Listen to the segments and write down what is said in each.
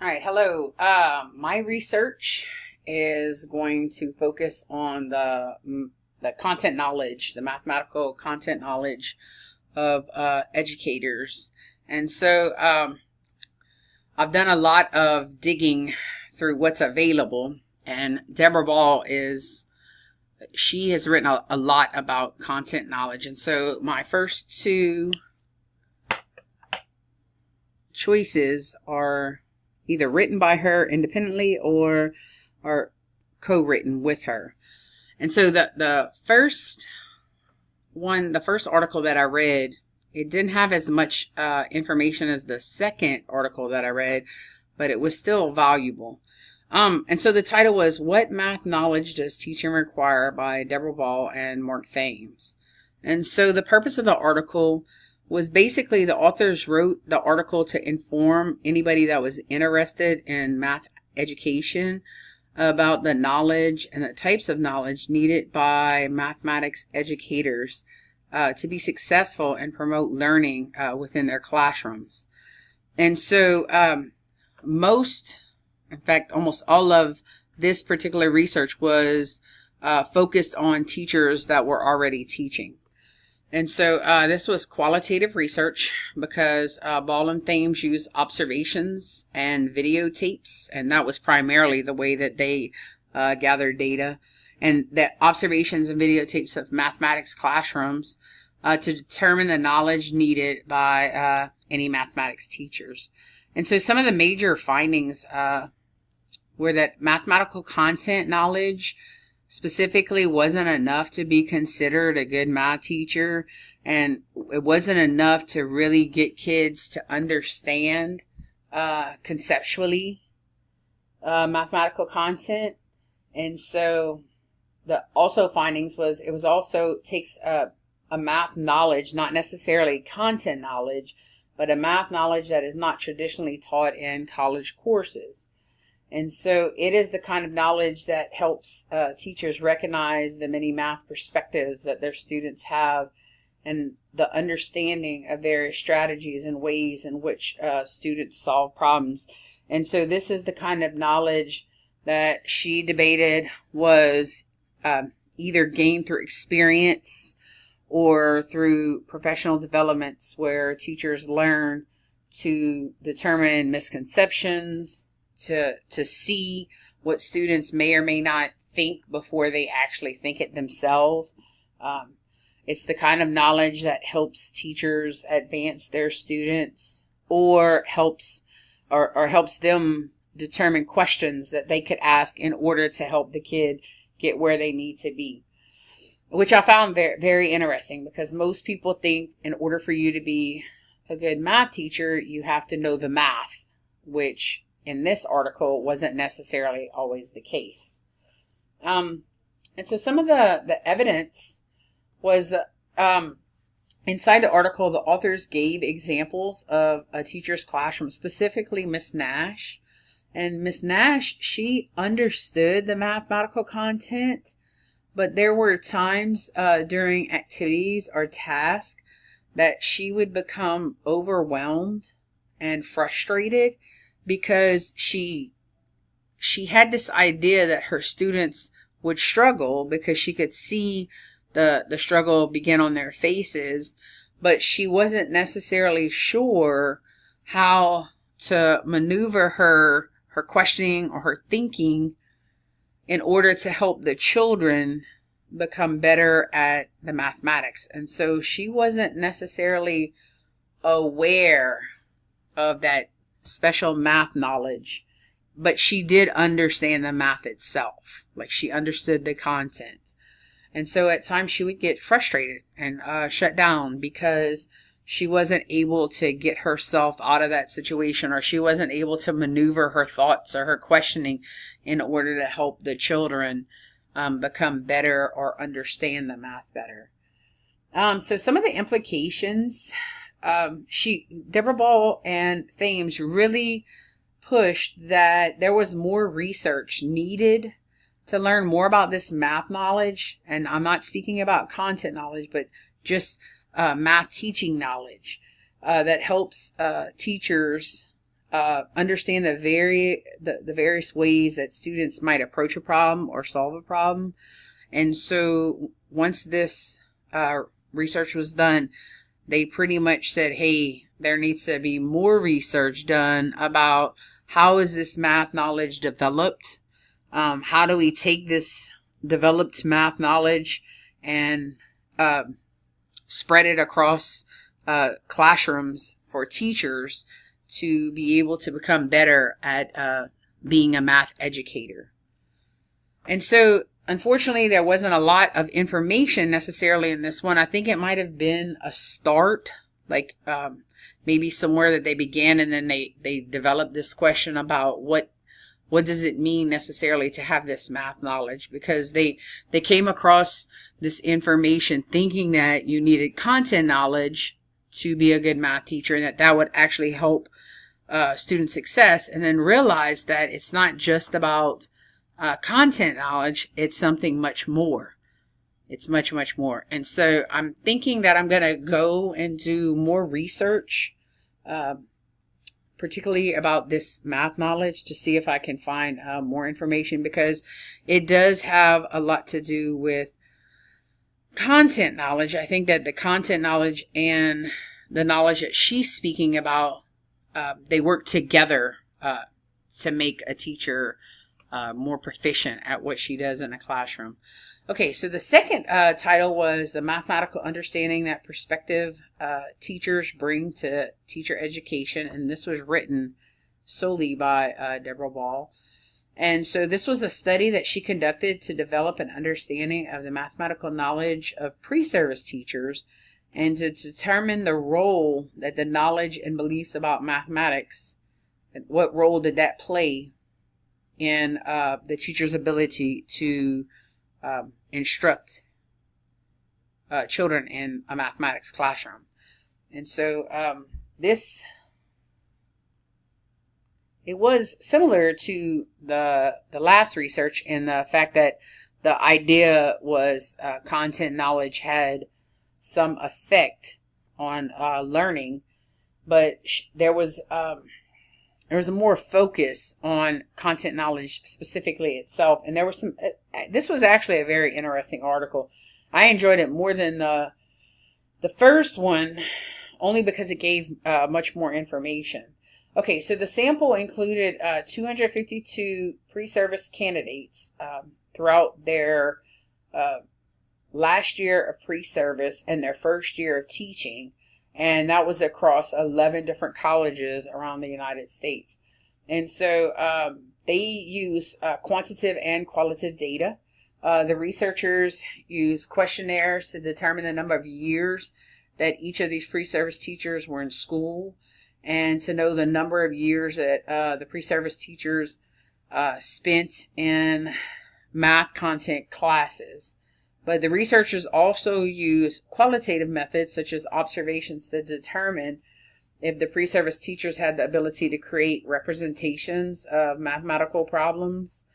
All right, hello. My research is going to focus on the content knowledge, the mathematical content knowledge of educators. And so I've done a lot of digging through what's available, and Deborah Ball she has written a lot about content knowledge. And so my first two choices are either written by her independently or are co-written with her. And so the first article that I read, it didn't have as much information as the second article that I read, but it was still valuable. And so the title was "What Math Knowledge Does Teaching Require?" by Deborah Ball and Mark Thames. And so the purpose of the article was basically the authors wrote the article to inform anybody that was interested in math education about the knowledge and the types of knowledge needed by mathematics educators to be successful and promote learning within their classrooms. And so almost all of this particular research was focused on teachers that were already teaching. And so this was qualitative research because Ball and Thames used observations and videotapes, and that was primarily the way that they gathered data, and the observations and videotapes of mathematics classrooms to determine the knowledge needed by any mathematics teachers. And so some of the major findings were that mathematical content knowledge specifically wasn't enough to be considered a good math teacher, and it wasn't enough to really get kids to understand conceptually mathematical content. And so the also findings was it was also takes a math knowledge, not necessarily content knowledge, but a math knowledge that is not traditionally taught in college courses. And so it is the kind of knowledge that helps teachers recognize the many math perspectives that their students have and the understanding of various strategies and ways in which students solve problems. And so this is the kind of knowledge that she debated was either gained through experience or through professional developments where teachers learn to determine misconceptions, to see what students may or may not think before they actually think it themselves. It's the kind of knowledge that helps teachers advance their students or helps them determine questions that they could ask in order to help the kid get where they need to be. Which I found very, very interesting because most people think in order for you to be a good math teacher, you have to know the math, which in this article wasn't necessarily always the case. And so some of the evidence was inside the article, the authors gave examples of a teacher's classroom, specifically Miss Nash. And Miss Nash, she understood the mathematical content, but there were times during activities or tasks that she would become overwhelmed and frustrated because she had this idea that her students would struggle because she could see the struggle begin on their faces, but she wasn't necessarily sure how to maneuver her questioning or her thinking in order to help the children become better at the mathematics. And so she wasn't necessarily aware of that special math knowledge, but she did understand the math itself. Like she understood the content. And so at times she would get frustrated and shut down because she wasn't able to get herself out of that situation, or she wasn't able to maneuver her thoughts or her questioning in order to help the children become better or understand the math better. So some of the implications, Deborah Ball and Thames really pushed that there was more research needed to learn more about this math knowledge. And I'm not speaking about content knowledge, but just math teaching knowledge that helps teachers understand the various ways that students might approach a problem or solve a problem. And so once this research was done, they pretty much said, hey, there needs to be more research done about how is this math knowledge developed? How do we take this developed math knowledge and spread it across classrooms for teachers to be able to become better at being a math educator? And so, unfortunately, there wasn't a lot of information necessarily in this one. I think it might have been a start, like maybe somewhere that they began, and then they developed this question about what does it mean necessarily to have this math knowledge, because they came across this information thinking that you needed content knowledge to be a good math teacher, and that would actually help student success, and then realized that it's not just about content knowledge, it's something much more. It's much, much more. And so I'm thinking that I'm going to go and do more research, particularly about this math knowledge, to see if I can find more information, because it does have a lot to do with content knowledge. I think that the content knowledge and the knowledge that she's speaking about, they work together to make a teacher more proficient at what she does in a classroom. Okay, so the second title was The Mathematical Understanding That Prospective Teachers Bring to Teacher Education, and this was written solely by Deborah Ball. And so this was a study that she conducted to develop an understanding of the mathematical knowledge of pre-service teachers and to determine the role that the knowledge and beliefs about mathematics, and what role did that play in the teacher's ability to instruct children in a mathematics classroom. And so it was similar to the last research in the fact that the idea was content knowledge had some effect on learning, but there was a more focus on content knowledge specifically itself. And there was this was actually a very interesting article. I enjoyed it more than the first one, only because it gave much more information. Okay, so the sample included 252 pre-service candidates throughout their last year of pre-service and their first year of teaching. And that was across 11 different colleges around the United States. And so they use quantitative and qualitative data. The researchers use questionnaires to determine the number of years that each of these pre-service teachers were in school, and to know the number of years that the pre-service teachers spent in math content classes. But the researchers also use qualitative methods such as observations to determine if the pre-service teachers had the ability to create representations of mathematical problems,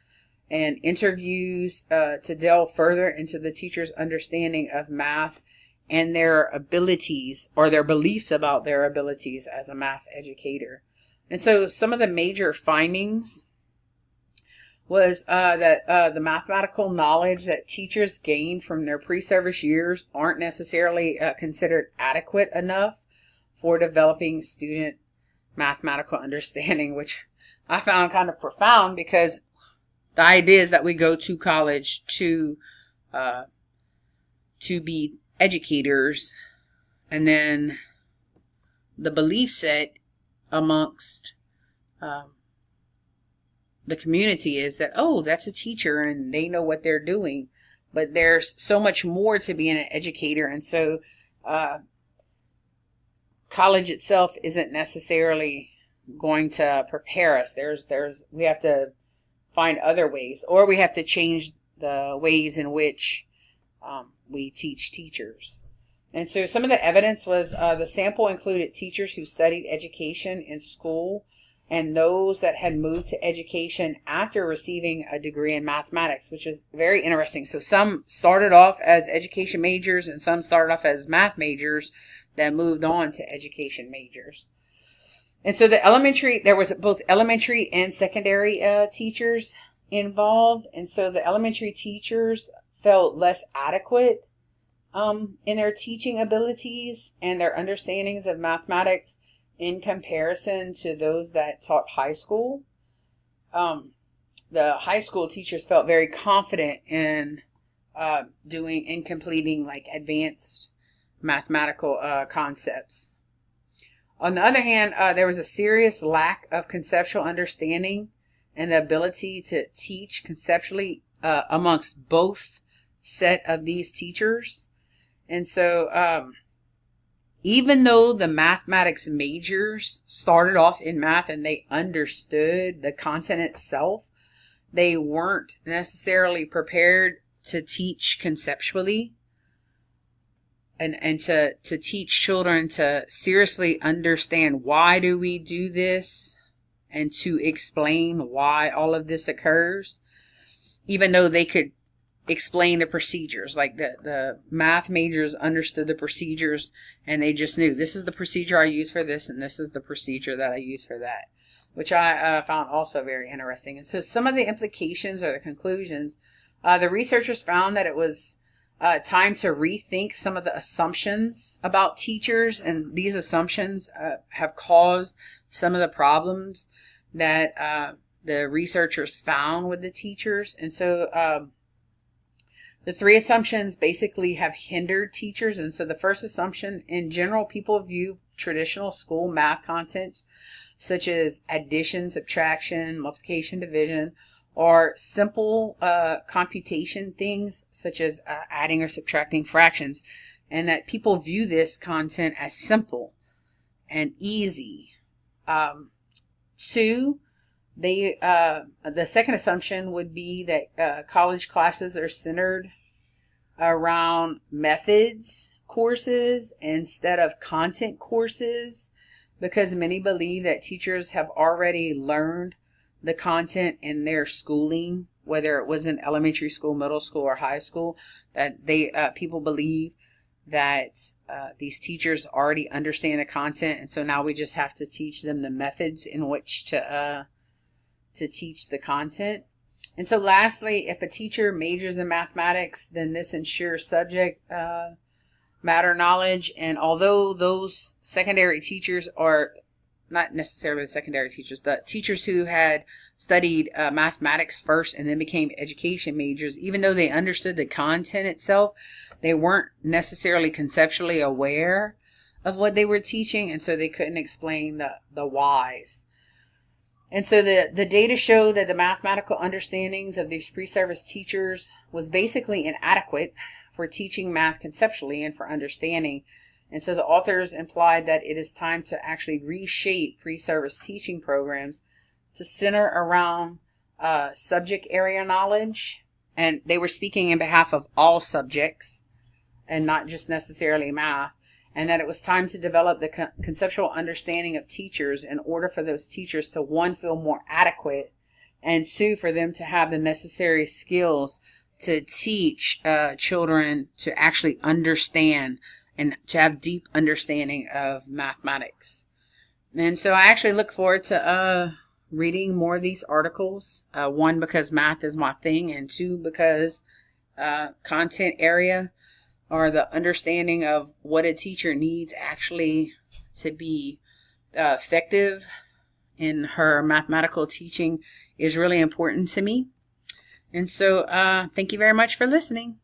and interviews to delve further into the teacher's understanding of math and their abilities, or their beliefs about their abilities as a math educator. And so some of the major findings was that the mathematical knowledge that teachers gain from their pre-service years aren't necessarily considered adequate enough for developing student mathematical understanding, which I found kind of profound, because the idea is that we go to college to be educators, and then the belief set amongst the community is that, oh, that's a teacher and they know what they're doing. But there's so much more to being an educator. And so college itself isn't necessarily going to prepare us. We have to find other ways, or we have to change the ways in which we teach teachers. And so some of the evidence was the sample included teachers who studied education in school and those that had moved to education after receiving a degree in mathematics, which is very interesting. So some started off as education majors and some started off as math majors that moved on to education majors. And so there was both elementary and secondary teachers involved. And so the elementary teachers felt less adequate in their teaching abilities and their understandings of mathematics in comparison to those that taught high school. The high school teachers felt very confident in doing and completing like advanced mathematical concepts. On the other hand, there was a serious lack of conceptual understanding and the ability to teach conceptually amongst both set of these teachers. And so even though the mathematics majors started off in math and they understood the content itself, they weren't necessarily prepared to teach conceptually and to teach children to seriously understand why do we do this and to explain why all of this occurs, even though they could explain the procedures. Like the math majors understood the procedures and they just knew this is the procedure I use for this and this is the procedure that I use for that, which I found also very interesting. And so some of the implications or the conclusions, the researchers found that it was time to rethink some of the assumptions about teachers, and these assumptions have caused some of the problems that the researchers found with the teachers. And so the three assumptions basically have hindered teachers. And so the first assumption, in general, people view traditional school math content such as addition, subtraction, multiplication, division, or simple computation things such as adding or subtracting fractions, and that people view this content as simple and easy. Two, the second assumption would be that college classes are centered around methods courses instead of content courses, because many believe that teachers have already learned the content in their schooling, whether it was in elementary school, middle school, or high school, that people believe that these teachers already understand the content, and so now we just have to teach them the methods in which to teach the content. And so lastly, if a teacher majors in mathematics, then this ensures subject matter knowledge. And although those secondary teachers are not necessarily the secondary teachers, the teachers who had studied mathematics first and then became education majors, even though they understood the content itself, they weren't necessarily conceptually aware of what they were teaching, and so they couldn't explain the whys. And so the data show that the mathematical understandings of these pre-service teachers was basically inadequate for teaching math conceptually and for understanding. And so the authors implied that it is time to actually reshape pre-service teaching programs to center around subject area knowledge. And they were speaking in behalf of all subjects and not just necessarily math. And that it was time to develop the conceptual understanding of teachers in order for those teachers to, one, feel more adequate, and two, for them to have the necessary skills to teach children to actually understand and to have deep understanding of mathematics. And so I actually look forward to reading more of these articles. One, because math is my thing, and two, because content area or the understanding of what a teacher needs actually to be effective in her mathematical teaching is really important to me. And so thank you very much for listening.